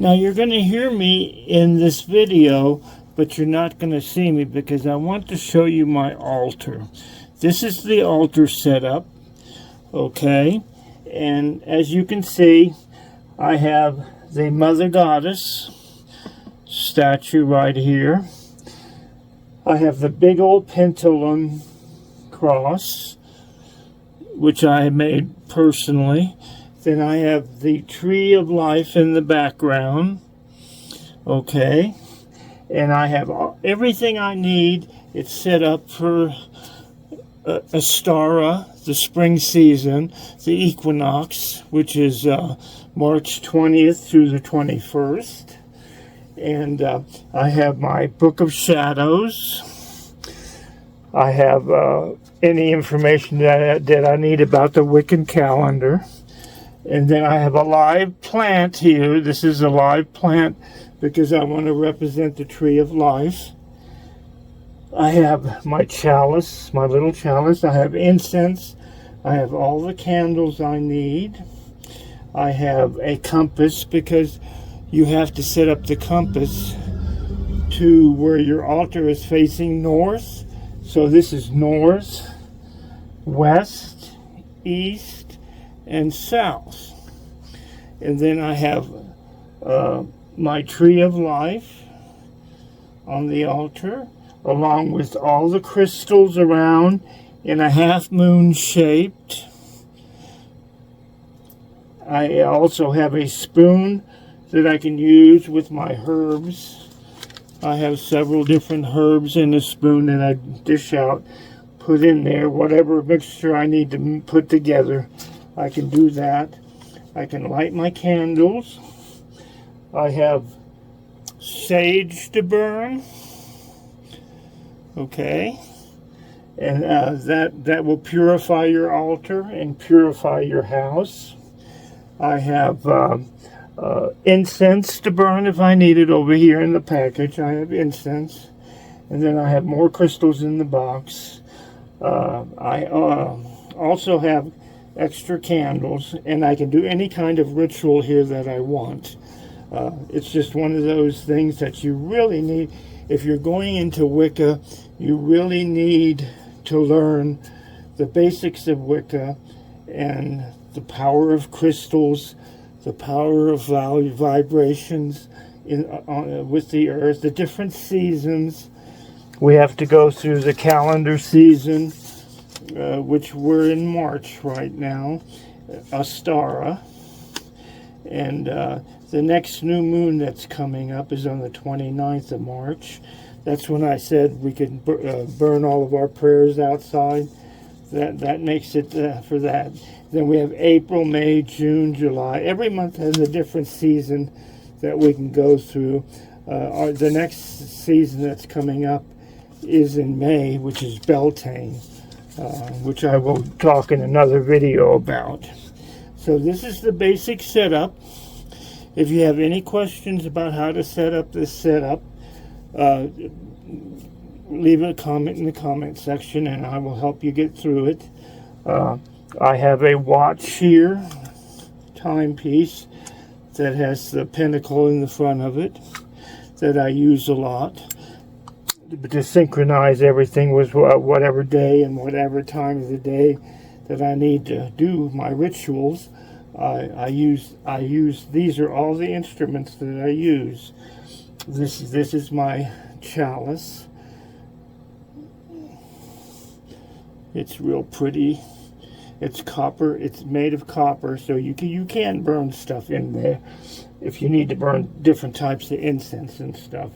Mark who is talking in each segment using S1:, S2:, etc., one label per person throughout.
S1: Now you're going to hear me in this video, but you're not going to see me because I want to show you my altar. This is the altar setup, okay? And as you can see, I have the Mother Goddess statue right here. I have the big old pendulum cross, which I made personally. Then I have the tree of life in the background, okay? And I have everything I need. It's set up for Astara, the spring season, the equinox, which is March 20th through the 21st. And I have my Book of Shadows. I have any information that I need about the Wiccan calendar. And then I have a live plant here. This is a live plant because I want to represent the tree of life. I have my chalice, my little chalice. I have incense. I have all the candles I need. I have a compass because you have to set up the compass to where your altar is facing north. So this is north, west, east, and south. And then I have my tree of life on the altar, along with all the crystals around in a half moon shaped. I also have a spoon that I can use with my herbs. I have several different herbs in a spoon that I dish out, put in there, whatever mixture I need to put together. I can do that. I can light my candles. I have sage to burn. Okay. And that will purify your altar and purify your house. I have incense to burn if I need it over here in the package. I have incense. And then I have more crystals in the box. I also have extra candles, and I can do any kind of ritual here that I want. It's just one of those things that you really need. If you're going into Wicca, you really need to learn the basics of Wicca and the power of crystals, the power of vibrations with the earth, the different seasons. We have to go through the calendar season, which we're in March right now, Astara. And the next new moon that's coming up is on the 29th of March. That's when I said we could burn all of our prayers outside. That makes it for that. Then we have April, May, June, July. Every month has a different season that we can go through. The next season that's coming up is in May, which is Beltane, which I will talk in another video about. So this is the basic setup. If you have any questions about how to set up this setup, leave a comment in the comment section and I will help you get through it. I have a watch here, timepiece, that has the pentacle in the front of it that I use a lot to synchronize everything with whatever day and whatever time of the day that I need to do my rituals. I use these are all the instruments that I use. This is my chalice. It's real pretty. It's copper. It's made of copper, so you can burn stuff in there if you need to burn different types of incense and stuff.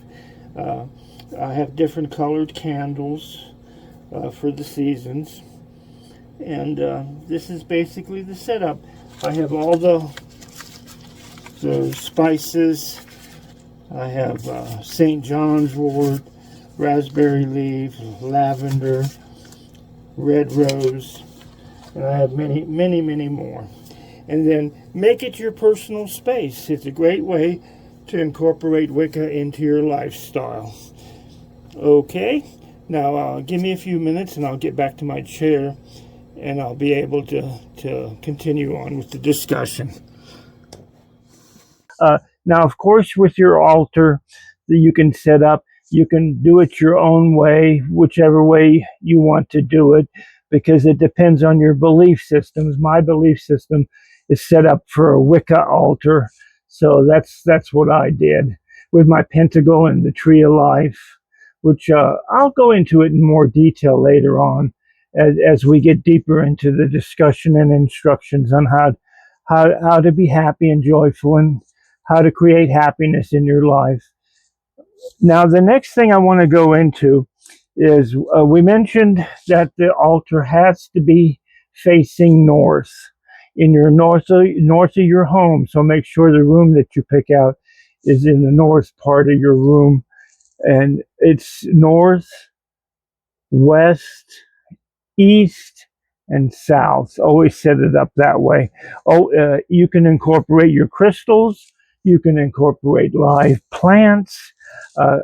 S1: I have different colored candles for the seasons, and this is basically the setup. I have all the spices. I have St. John's wort, raspberry leaf, lavender, red rose, and I have many, many, many more. And then make it your personal space. It's a great way to incorporate Wicca into your lifestyle. Okay, now give me a few minutes and I'll get back to my chair and I'll be able to continue on with the discussion. Now, of course, with your altar that you can set up, you can do it your own way, whichever way you want to do it, because it depends on your belief systems. My belief system is set up for a Wicca altar, so that's what I did with my pentacle and the tree of life, which I'll go into it in more detail later on as we get deeper into the discussion and instructions on how to be happy and joyful and how to create happiness in your life. Now, the next thing I want to go into is we mentioned that the altar has to be facing north in your north of your home. So make sure the room that you pick out is in the north part of your room, and it's north, west, east, and south. Always set it up that way. You can incorporate your crystals. You can incorporate live plants. Uh,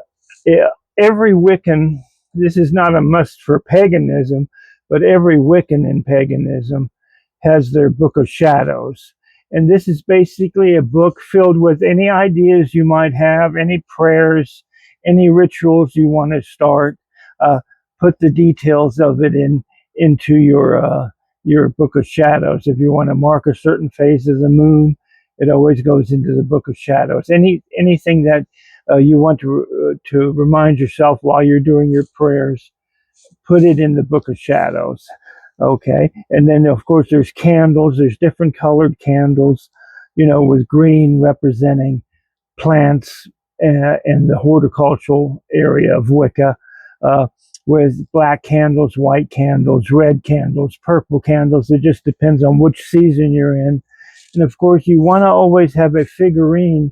S1: every Wiccan, this is not a must for paganism, but every Wiccan in paganism has their Book of Shadows. And this is basically a book filled with any ideas you might have, any prayers, any rituals you want to start. Uh, Put the details of it into your Book of Shadows. If you want to mark a certain phase of the moon, it always goes into the Book of Shadows. Anything that you want to remind yourself while you're doing your prayers, put it in the Book of Shadows. Okay, and then of course there's candles. There's different colored candles, with green representing plants and the horticultural area of Wicca, with black candles, white candles, red candles, purple candles. It just depends on which season you're in. And of course, you want to always have a figurine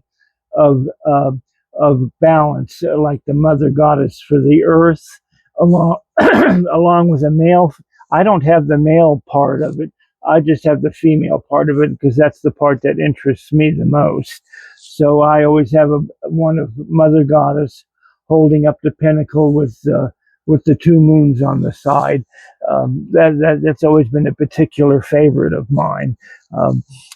S1: of uh, of balance, like the mother goddess for the earth, along along with a male. I don't have the male part of it. I just have the female part of it because that's the part that interests me the most. So I always have one of Mother Goddess holding up the pinnacle with the two moons on the side. That's always been a particular favorite of mine.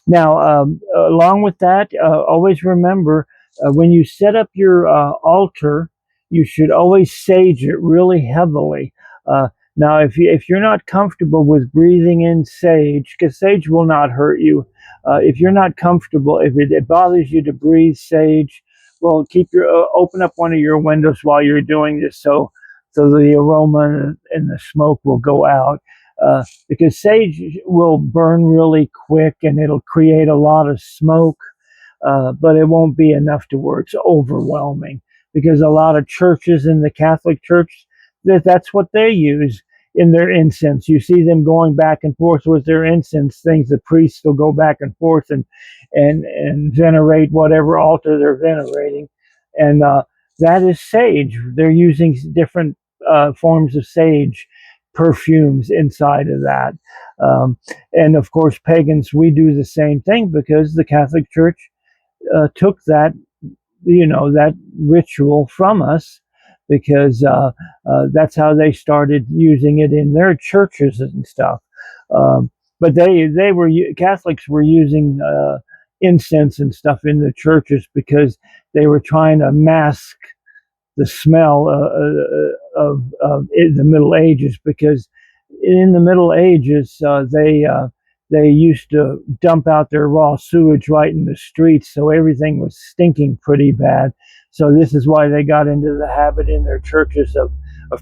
S1: Now, along with that, always remember when you set up your altar, you should always sage it really heavily. Now, if you're not comfortable with breathing in sage, because sage will not hurt you, if you're not comfortable, if it bothers you to breathe sage, well, keep your open up one of your windows while you're doing this, so the aroma and the smoke will go out. Because sage will burn really quick and it'll create a lot of smoke, but it won't be enough to where it's overwhelming. Because a lot of churches in the Catholic Church, that's what they use in their incense. You see them going back and forth with their incense things. The priests will go back and forth and venerate whatever altar they're venerating, and that is sage. They're using different forms of sage perfumes inside of that. And of course, pagans, we do the same thing because the Catholic Church took that ritual from us, because that's how they started using it in their churches and stuff. But Catholics were using incense and stuff in the churches because they were trying to mask the smell of the Middle Ages, because in the Middle Ages they used to dump out their raw sewage right in the streets, so everything was stinking pretty bad. So this is why they got into the habit in their churches of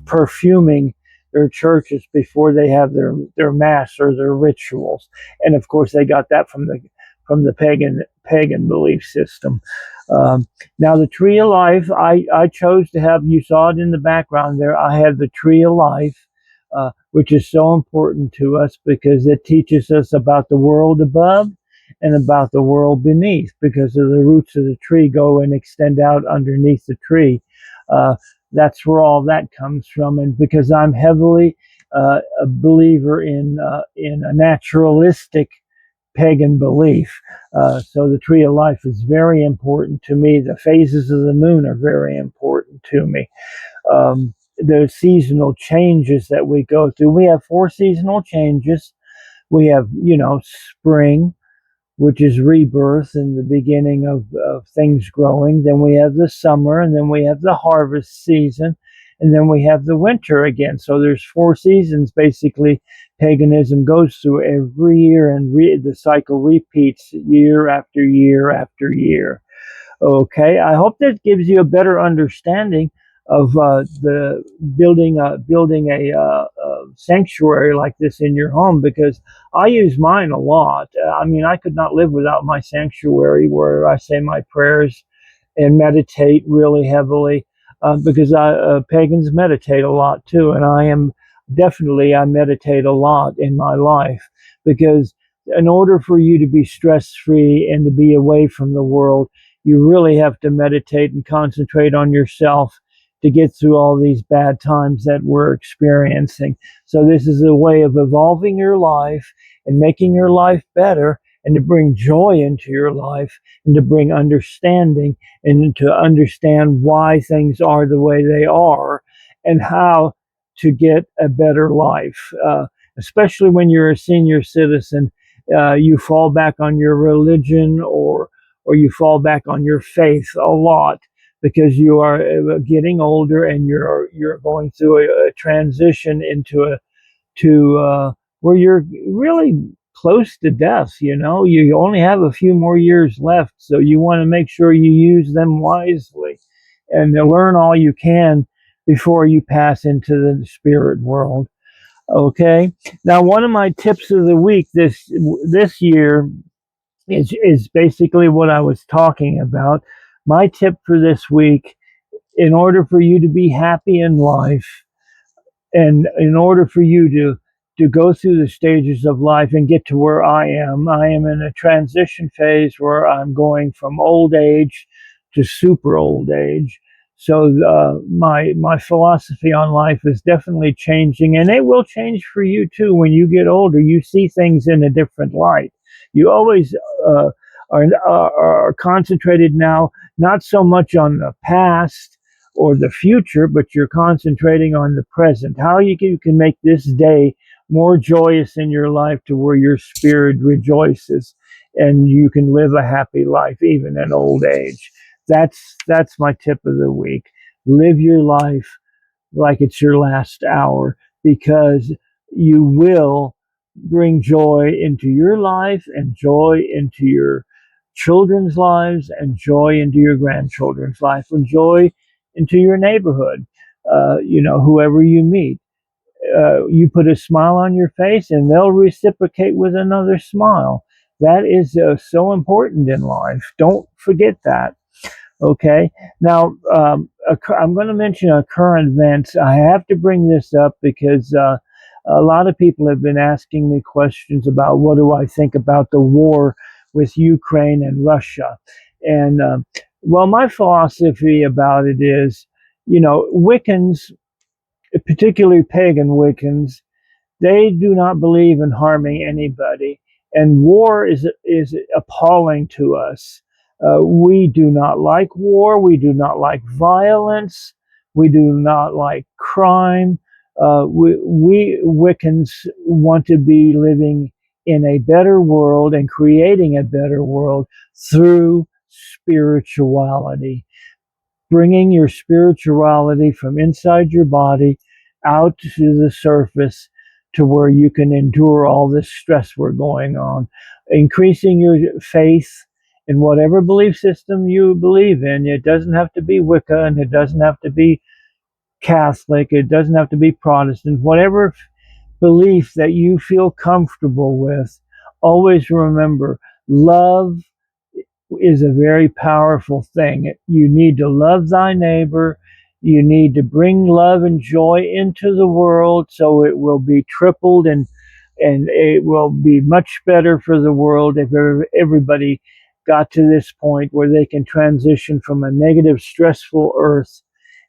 S1: perfuming their churches before they have their mass or their rituals. And of course, they got that from the pagan belief system. Now, the tree of life, I chose to have, you saw it in the background there, I had the tree of life, which is so important to us because it teaches us about the world above and about the world beneath, because of the roots of the tree go and extend out underneath the tree. That's where all that comes from. And because I'm heavily a believer in a naturalistic pagan belief. So the tree of life is very important to me. The phases of the moon are very important to me. The seasonal changes that we go through. We have 4 seasonal changes. We have, spring,
S2: which is rebirth and the beginning of things growing. Then we have the summer, and then we have the harvest season, and then we have the winter again. So there's 4 seasons basically paganism goes through every year, and the cycle repeats year after year after year. Okay, I hope that gives you a better understanding of the building a sanctuary like this in your home, because I use mine a lot. I mean, I could not live without my sanctuary where I say my prayers and meditate really heavily, because pagans meditate a lot too, and I meditate a lot in my life, because in order for you to be stress free and to be away from the world, you really have to meditate and concentrate on yourself to get through all these bad times that we're experiencing. So this is a way of evolving your life and making your life better, and to bring joy into your life, and to bring understanding, and to understand why things are the way they are, and how to get a better life. Especially when you're a senior citizen, you fall back on your religion, or you fall back on your faith a lot, because you are getting older, and you're going through a transition into where you're really close to death. You only have a few more years left, so you want to make sure you use them wisely and learn all you can before you pass into the spirit world. Okay. Now, one of my tips of the week this year is basically what I was talking about. My tip for this week: in order for you to be happy in life, and in order for you to go through the stages of life and get to where I am in a transition phase where I'm going from old age to super old age. So my philosophy on life is definitely changing, and it will change for you too. When you get older, you see things in a different light. You always are concentrated now, not so much on the past or the future, but you're concentrating on the present. How you can make this day more joyous in your life, to where your spirit rejoices and you can live a happy life even in old age. That's my tip of the week. Live your life like it's your last hour, because you will bring joy into your life, and joy into your children's lives, and joy into your grandchildren's life, and joy into your neighborhood. Whoever you meet, you put a smile on your face, and they'll reciprocate with another smile. That is so important in life. Don't forget that. Okay. Now, I'm going to mention a current event. I have to bring this up because a lot of people have been asking me questions about what do I think about the war with Ukraine and Russia. And, well, my philosophy about it is, Wiccans, particularly pagan Wiccans, they do not believe in harming anybody, and war is appalling to us. We do not like war. We do not like violence. We do not like crime. We Wiccans want to be living in a better world and creating a better world through spirituality, bringing your spirituality from inside your body out to the surface, to where you can endure all this stress we're going on, increasing your faith in whatever belief system you believe in. It doesn't have to be Wicca, and it doesn't have to be Catholic, it doesn't have to be Protestant. Whatever belief that you feel comfortable with, always remember, love is a very powerful thing. You need to love thy neighbor. You need to bring love and joy into the world, so it will be tripled, and it will be much better for the world if everybody got to this point where they can transition from a negative, stressful earth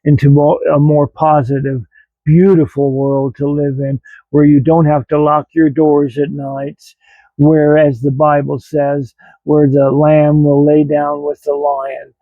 S2: into a more positive, beautiful world to live in, where you don't have to lock your doors at nights, where, as the Bible says, where the lamb will lay down with the lion.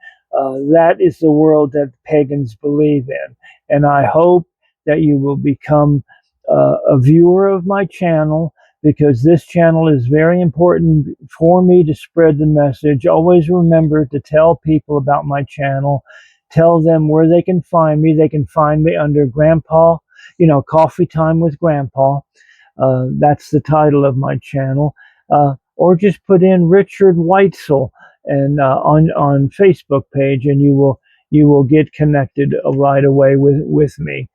S2: That is the world that pagans believe in. And I hope that you will become a viewer of my channel, because this channel is very important for me to spread the message. Always remember to tell people about my channel. Tell them where they can find me. They can find me under Grandpa, Coffee Time with Grandpa. That's the title of my channel. Or just put in Richard Weitzel and on Facebook page, and you will get connected right away with me.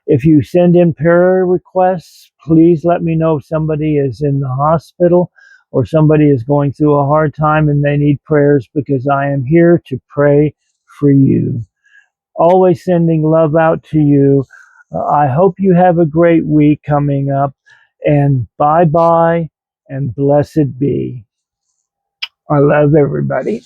S2: If you send in prayer requests, please let me know if somebody is in the hospital or somebody is going through a hard time and they need prayers, because I am here to pray for you. Always sending love out to you. I hope you have a great week coming up, and bye-bye and blessed be. I love everybody.